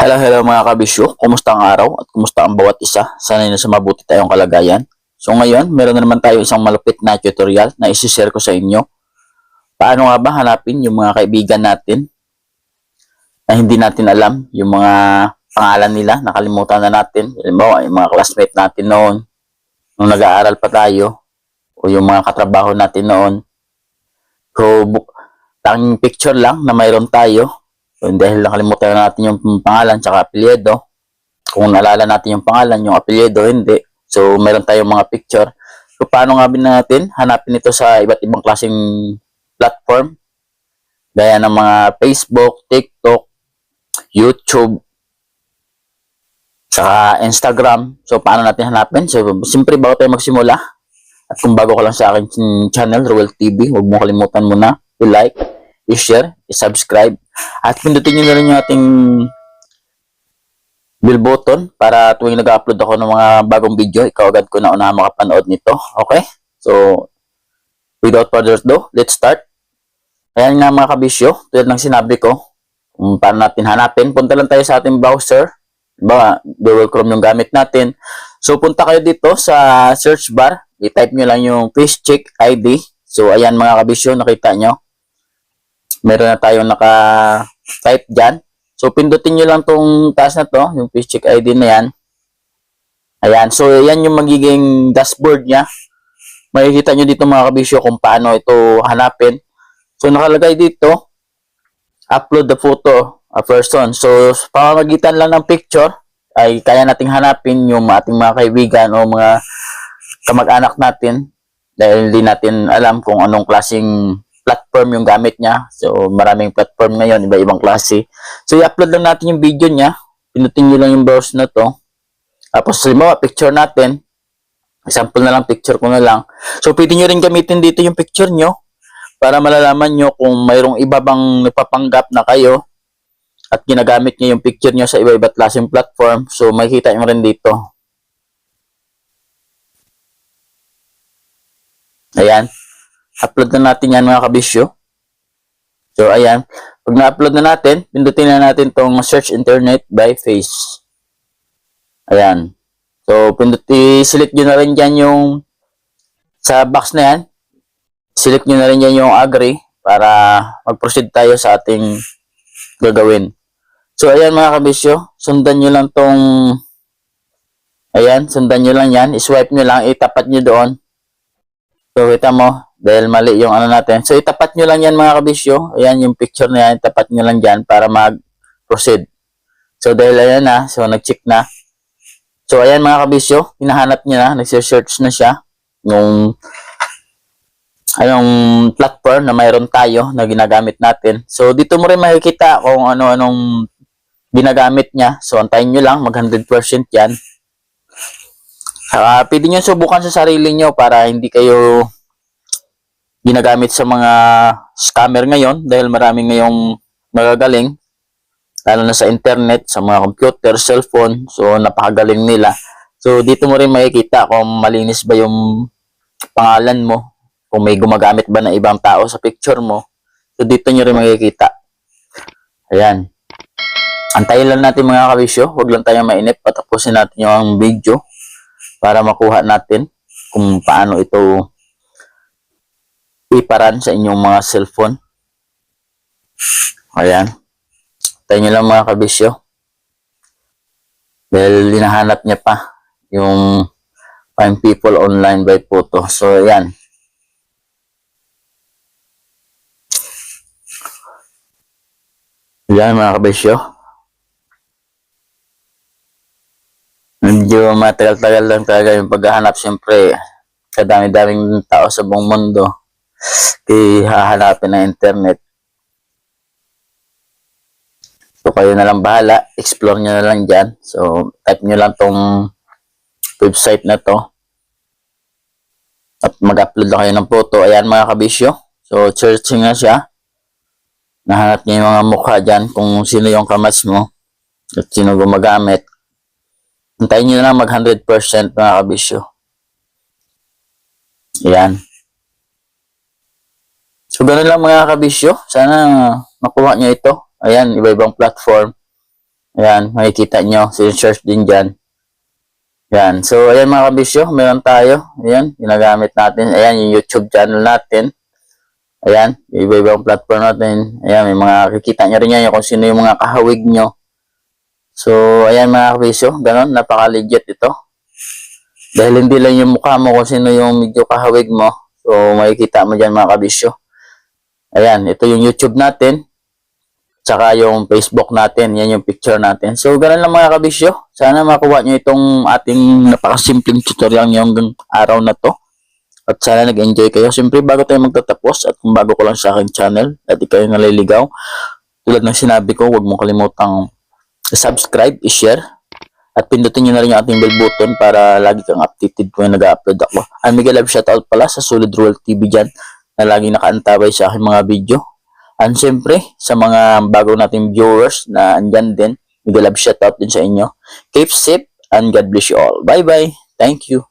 Hello mga kabisyo, kumusta ang araw at kumusta ang bawat isa? Sana nasa mabuti tayong kalagayan. So ngayon, meron na naman tayo isang malupit na tutorial na isi-share ko sa inyo. Paano nga ba hanapin yung mga kaibigan natin na hindi natin alam, yung mga pangalan nila, nakalimutan na natin. Halimbawa, yung mga classmate natin noon, nung nag-aaral pa tayo, o yung mga katrabaho natin noon. So, tanging picture lang na mayroon tayo. So, dahil nakalimutan na natin yung pangalan tsaka apelyido. Kung naalala natin yung pangalan, yung apelyido, hindi. So, meron tayong mga picture. So, paano nga bin natin hanapin ito sa iba't ibang klaseng platform? Gaya ng mga Facebook, TikTok, YouTube, saka Instagram. So, paano natin hanapin? So, siyempre, bago tayo magsimula, at kung bago ka lang sa aking channel, Ruel TV, huwag mo kalimutan muna i-like, i-share, i-subscribe, at pindutin nyo na rin yung ating bell button para tuwing nag-upload ako ng mga bagong video, ikaw agad ko na unahan makapanood nito. Okay? So, without further ado, let's start. Ayan nga mga kabisyo, tulad ng sinabi ko, kung paano natin hanapin, punta lang tayo sa ating browser. Diba, Google Chrome yung gamit natin. So, punta kayo dito sa search bar, i-type nyo lang yung Fishcheck ID. So, ayan mga kabisyo, nakita nyo. Meron na tayong naka-type dyan. So, pindutin nyo lang tong taas na to, yung Fishcheck ID na yan. Ayan. So, yan yung magiging dashboard niya. Makikita nyo dito mga kabisyo kung paano ito hanapin. So, nakalagay dito, upload the photo a person. So, pamamagitan lang ng picture, ay kaya nating hanapin yung ating mga kaibigan o mga kamag-anak natin. Dahil hindi natin alam kung anong klaseng platform yung gamit niya. So, maraming platform ngayon, iba-ibang klase. So, i-upload lang natin yung video niya. Pinutin nyo lang yung browse na to. Tapos, halimbawa, picture natin. Example na lang, picture ko na lang. So, pwede nyo rin gamitin dito yung picture nyo para malalaman nyo kung mayroong iba bang nagpapanggap na kayo at ginagamit nyo yung picture nyo sa iba-iba't klaseng platform. So, makikita nyo rin dito. Ayan. Upload na natin yan mga kabisyo. So, ayan. Pag na-upload na natin, pindutin na natin tong search internet by face. Ayan. So, select nyo na rin dyan yung sa box na yan. Select nyo na rin dyan yung agree para mag-proceed tayo sa ating gagawin. So, ayan mga kabisyo. Sundan nyo lang tong ayan, sundan nyo lang yan. I-swipe nyo lang, itapat nyo doon. So, kita mo, dahil mali yung ano natin. So, itapat nyo lang yan mga kabisyo. Ayan yung picture na yan. Itapat nyo lang dyan para mag-proceed. So, dahil ayan na. So, nag-check na. So, ayan mga kabisyo. Hinahanap nyo na. Nag-search na siya. Yung anong platform na mayroon tayo na ginagamit natin. So, dito mo rin makikita kung ano-anong ginagamit niya. So, antayin nyo lang. Mag 100% yan. Pwede nyo subukan sa sarili nyo para hindi kayo ginagamit sa mga scammer ngayon dahil marami ngayong magagaling lalo na sa internet, sa mga computer, cellphone. So, napakagaling nila. So, dito mo rin makikita kung malinis ba yung pangalan mo, kung may gumagamit ba na ibang tao sa picture mo. So, dito nyo rin makikita. Ayan. Antayin lang natin mga kabisyo. Huwag lang tayong mainip. Patapusin natin yung video para makuha natin kung paano ito iparan sa inyong mga cellphone. Ayan. Tayo nyo lang mga kabisyo. Dahil hinahanap niya pa yung find people online by photo. So, ayan. Ayan mga kabisyo. Medyo matagal-tagal lang talaga yung paghahanap. Siyempre, kadami-daming tao sa buong mundo. Kaya hahanapin ng internet. So, kayo na lang bahala. Explore nyo na lang dyan. So, type nyo lang tong website na to. At mag-upload lang kayo ng photo. Ayan mga kabisyo. So, searching na siya. Nahanap niya yung mga mukha dyan kung sino yung kamatch mo at sino gumagamit. Hintayin nyo na mag 100% mga kabisyo. Ayan. So, ganun lang mga kabisyo. Sana makuha nyo ito. Ayan, iba-ibang platform. Ayan, makikita nyo. Search din dyan. Ayan. So, ayan mga kabisyo. Meron tayo. Ayan, ginagamit natin. Ayan, yung YouTube channel natin. Ayan, iba-ibang platform natin. Ayan, may mga kikita nyo rin yan kung sino yung mga kahawig nyo. So, ayan mga kabisyo. Ganon, napaka-legit ito. Dahil hindi lang yung mukha mo kung sino yung medyo kahawig mo. So, makikita mo dyan mga kabisyo. Ayan, ito yung YouTube natin. Tsaka yung Facebook natin. Yan yung picture natin. So, ganun lang mga kabisyo. Sana makuha nyo itong ating napakasimpleng tutorial ngayong araw na to. At sana nag-enjoy kayo. Siyempre, bago tayo magtatapos at kung bago ko lang sa aking channel at di kayo naliligaw, tulad ng sinabi ko, huwag mong kalimutang subscribe, i-share, at pindutin nyo na rin yung ating bell button para lagi kang updated kung nag-upload ako. And mega love shoutout pala sa Solid Roll TV dyan na laging nakaantabay sa aking mga video. And siyempre, sa mga bago nating viewers na andyan din, mega love shoutout din sa inyo. Keep safe and God bless you all. Bye-bye. Thank you.